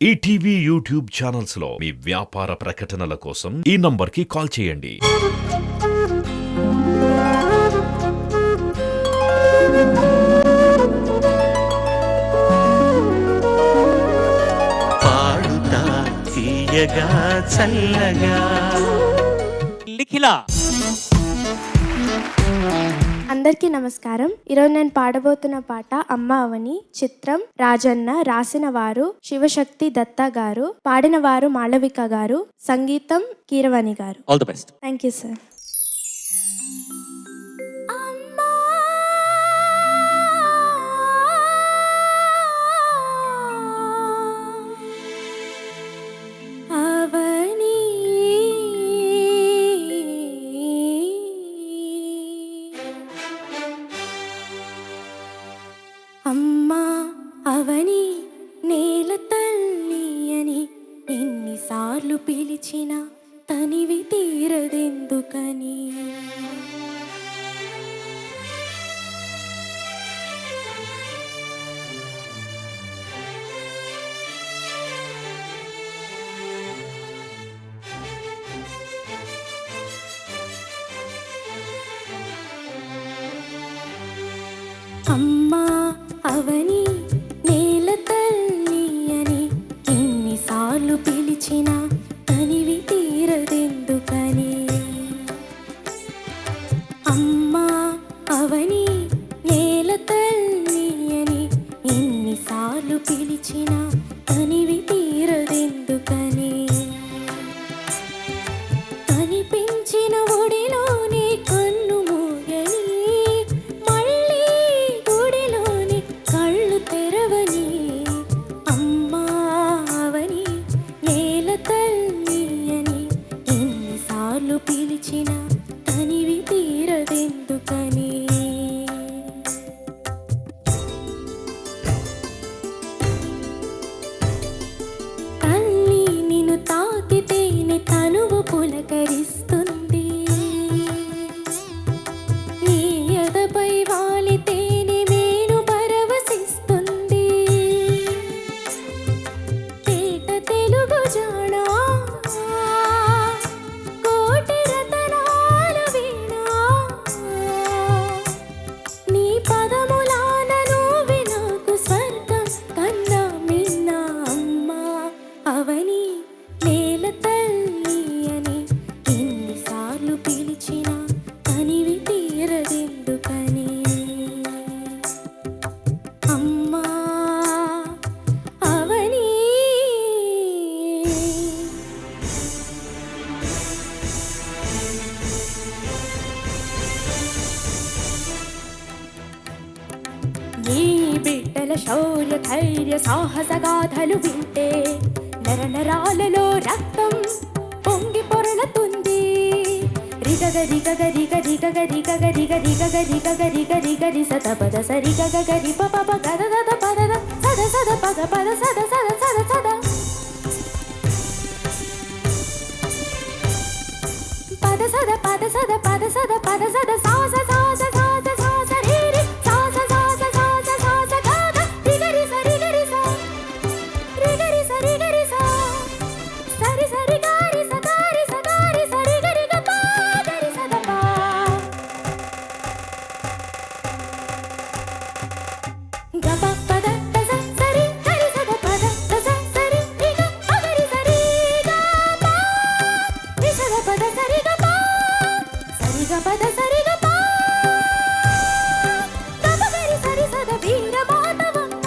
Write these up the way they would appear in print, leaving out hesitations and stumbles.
ETV YouTube channels లో మీ వ్యాపార ప్రకటనల కోసం ఈ నంబర్కి కాల్ చేయండి. పాడుతా తీయగా చల్లగా లిఖిలా. అందరికీ నమస్కారం. ఈరోజు నేను పాడబోతున్న పాట అమ్మ అవని. చిత్రం రాజన్న. రాసిన వారు శివశక్తి దత్తా గారు, పాడిన వారు మాళవిక గారు, సంగీతం కీరవాణి గారు. All the best. Thank you sir. అమ్మా అవని నేల తల్లి అని ఎన్నిసార్లు పిలిచినా తనివి తీరదెందుకని. అమ్మా అవని నేల తల్లి అని ఎన్నిసార్లు పిలిచినా తనివి తీరదెందుకని. అమ్మా అవని నేల తల్లి అని ఎన్నిసార్లు పిలిచినా తనివి తీరదెందుకని. కనిపించిన ఒడిలోనే కన్ను మూయని, మళ్ళీ గుడిలోని కళ్ళు తెరవని. అమ్మా అవని నేల తల్లి అని ఎన్నిసార్లు పిలిచినా తనివి తీరదెందుకని. తల్లి నిన్ను తాకితేనే తనువు పులకరిస్తుంది, నీ ఎదపై వాలితేనే మేను పరవశిస్తుంది. తేట తెలుగు జాడా కోటి రతనాల వీణ, నీ పదములాన నువ్వే నాకు స్వర్గం కన్నా మిన్న. అమ్మా అవని నేల తల్లి అని ఎన్నిసార్లు పిలిచినా తనివి తీరదెందుకని. అమ్మా అవని. నీ బిడ్డల శౌర్య ధైర్య సాహస గాథలు వింటే నర నరాలలో రక్తం పొంగి పొరలుతుంది. రిగగ రిగగ రిగ రిగగ రిగగ రిగ రిగగ రిగగ రిగ రిగ రి సద పద సరి గగ గరి ప ప ప గద దద పద ద సద సద పగ పద సద సద సద సద పద సద పద సద పద సద పద సద సాస సాస సాస సాస రి రి సాస సాస సాస సాస గగ రిగరి సరి గరి సా రిగరి సరి గరి సా సరి సరి గారి సగారి సగారి సరి గరి గ పా గరి సద పా గ ప పద దస సరి గరి సద పద దస సరి రి గ పగరి సరి గ పా రి సద పద సరి గ పా సరి గ పద సరి గ పా గ పగరి సరి సద వీర మాధవమ్మ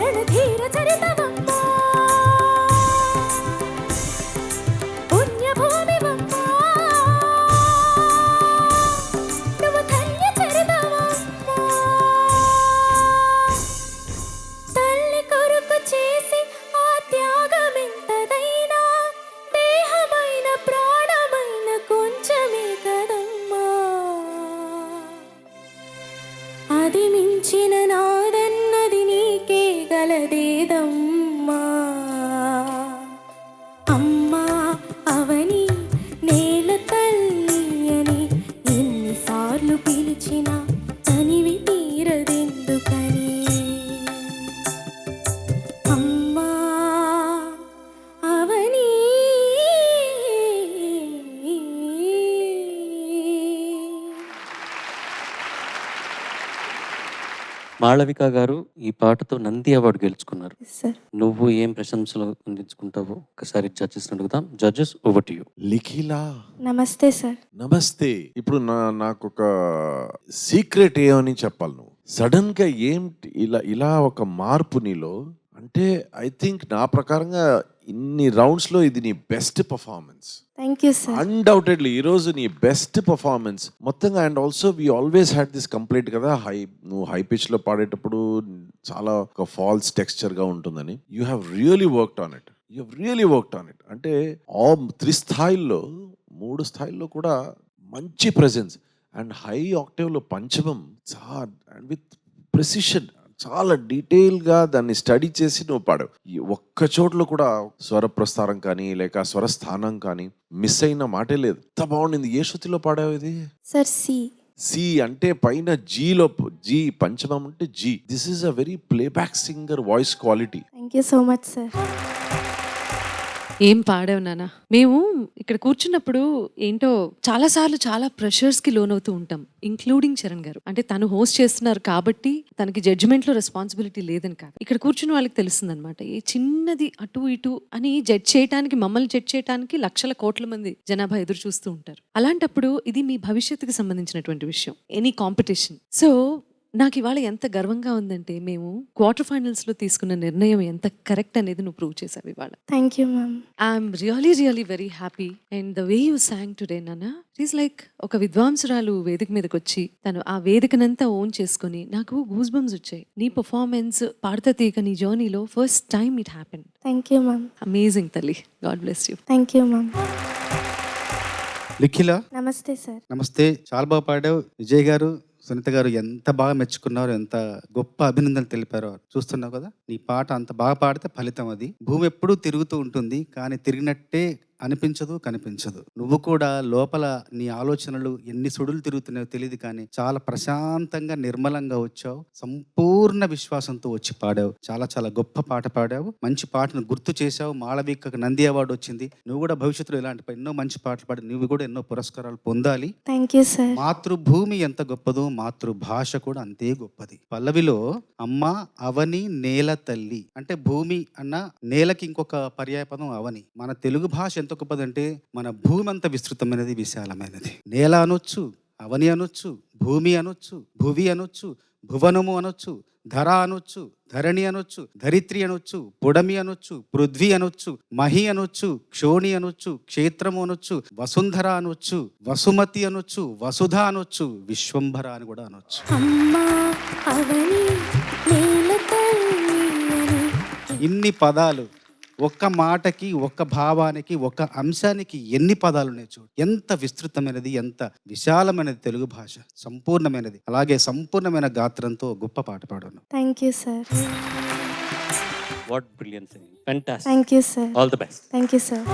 రణధీర చరితవమ్మ పుణ్యభూమివమ్మ నువ్వు ధన్య చరితవమ్మ. తల్లి కొరకు చేసి ఆ త్యాగమెంతదైనా దేహమైన ప్రాణమైన కొంచెమే కదమ్మా. అది మించిన నాదన్నది నీకే గలదేదమ్మా. అమ్మా అవని నేల తల్లి అని ఎన్నిసార్లు పిలిచినా తనివి తీరదెందుకని. మాళవిక గారు ఈ పాటతో నంది అవార్డు గెలుచుకున్నారు. సార్ నువ్వు ఏం ప్రశంసలు అందించుకుంటావో ఒకసారి జడ్జెస్ అడుగుదాం. Judges over to you. Likhila నమస్తే సార్. నమస్తే. ఇప్పుడు నాకు ఒక సీక్రెట్ ఏమని చెప్పాలి, నువ్వు సడన్ గా ఏంటి ఇలా ఇలా ఒక మార్పు నీలో అంటే ఐ థింక్ నా ప్రకారంగా ఇన్ని రౌండ్స్ లో ఇది నీ best performance. Thank you sir. Undoubtedly ఈ రోజు నీ బెస్ట్ పర్ఫార్మెన్స్ మొత్తంగా. And also we always had this complaint కదా, నువ్వు హై పిచ్ లో పాడేటప్పుడు చాలా ఒక ఫాల్స్ టెక్స్చర్ గా ఉంటుందని. You have really worked on it. You have really worked on it. అంటే ఆ 3 స్థాయిల్లో 3 స్థాయిల్లో కూడా మంచి ప్రెజెన్స్ అండ్ హై ఆక్టేవ్ లో పంచమం చాలా అండ్ విత్ ప్రెసిషన్ చాలా డీటెయిల్ గా దాన్ని స్టడీ చేసి నువ్వు పాడావు. ఈ ఒక్క చోట్ల కూడా స్వర ప్రస్తారం కానీ లేక స్వర స్థానం కానీ మిస్ అయిన మాటే లేదు. ఎంత బాగుండింది. ఏ శృతిలో పాడావు ఇది? Sir C. సి అంటే పైన జీలో జీ, పంచమం అంటే జీ. This is a very playback singer voice quality. Thank you so much sir. ఏం పాడావు నాన్న. మేము ఇక్కడ కూర్చున్నప్పుడు ఏంటో చాలాసార్లు చాలా ప్రెషర్స్కి లోనవుతూ ఉంటాం, ఇంక్లూడింగ్ చరణ్ గారు. అంటే తను హోస్ట్ చేస్తున్నారు కాబట్టి తనకి జడ్జిమెంట్లో రెస్పాన్సిబిలిటీ లేదని కాదు, ఇక్కడ కూర్చున్న వాళ్ళకి తెలుస్తుంది అనమాట. ఏ చిన్నది అటు ఇటు అని జడ్జ్ చేయడానికి, మమ్మల్ని జడ్జ్ చేయడానికి లక్షల కోట్ల మంది జనాభా ఎదురు చూస్తూ ఉంటారు. అలాంటప్పుడు ఇది మీ భవిష్యత్తుకి సంబంధించినటువంటి విషయం, ఎనీ కాంపిటీషన్. సో నాకు ఇవాళ ఎంత గర్వంగా ఉందంటే మేము క్వార్టర్ ఫైనల్స్లో తీసుకున్న నిర్ణయం ఎంత కరెక్ట్ అనేది నువ్వు ప్రూవ్ చేసావు ఇవాళ. Thank you ma'am. I'm really very happy. And the way you song today నాన్న, ఇట్ ఈస్ లైక్ ఒక విద్వాంసురాలు వేదిక మీదకి వచ్చి తను ఆ వేదికనంతా ఓన్ చేసుకుని నాకు గూస్ బంప్స్ వచ్చాయి. నీ పర్ఫార్మెన్స్ పాడతా తీగ నీ జర్నీలో first time it happen. Thank you ma'am. Amazing తల్లి. God bless you. Thank you ma'am. Likhila నమస్తే సార్. నమస్తే. చాలా బాగా పాడావు. విజయ్ గారు, సునీత గారు ఎంత బాగా మెచ్చుకున్నారు, ఎంత గొప్ప అభినందనలు తెలిపారో చూస్తున్నావు కదా. నీ పాట అంత బాగా పాడితే ఫలితం అది. భూమి ఎప్పుడూ తిరుగుతూ ఉంటుంది కానీ తిరిగినట్టే అనిపించదు, కనిపించదు. నువ్వు కూడా లోపల నీ ఆలోచనలు ఎన్ని సుడులు తిరుగుతున్నాయో తెలియదు కానీ చాలా ప్రశాంతంగా నిర్మలంగా వచ్చావు. సంపూర్ణ విశ్వాసంతో వచ్చి పాడావు. చాలా చాలా గొప్ప పాట పాడావు. మంచి పాటను గుర్తు చేశావు. మాళవికకు నంది అవార్డు వచ్చింది. నువ్వు కూడా భవిష్యత్తులో ఇలాంటి ఎన్నో మంచి పాటలు పాడి నువ్వు కూడా ఎన్నో పురస్కారాలు పొందాలి. Thank you sir. మాతృభూమి ఎంత గొప్పదో మాతృభాష కూడా అంతే గొప్పది. పల్లవిలో అమ్మ అవని నేల తల్లి అంటే భూమి అన్న నేలకి ఇంకొక పర్యాయ పదం అవని. మన తెలుగు భాష ఎంత గొప్పదంటే మన భూమి అంత విస్తృతమైనది, విశాలమైనది. నేల అనొచ్చు, అవని అనొచ్చు, భూమి అనొచ్చు, భువి అనొచ్చు, భువనము అనొచ్చు, ధర అనొచ్చు, ధరణి అనొచ్చు, ధరిత్రి అనొచ్చు, పొడమి అనొచ్చు, పృథ్వీ అనొచ్చు, మహి అనొచ్చు, క్షోణి అనొచ్చు, క్షేత్రము అనొచ్చు, వసుంధర అనొచ్చు, వసుమతి అనొచ్చు, వసుధ అనొచ్చు, విశ్వంభర అని కూడా అనొచ్చు. అమ్మా అవని నేల తల్లి అని. ఇన్ని పదాలు ఒక్క మాటకి, ఒక్క భావానికి, ఒక్క అంశానికి ఎన్ని పదాలు ఉన్నాయి చూడు. ఎంత విస్తృతమైనది, ఎంత విశాలమైనది తెలుగు భాష. సంపూర్ణమైనది. అలాగే సంపూర్ణమైన గాత్రంతో గొప్ప పాట పాడాను. Thank you sir. What brilliance. Fantastic. Thank you sir. All the best. Thank you sir.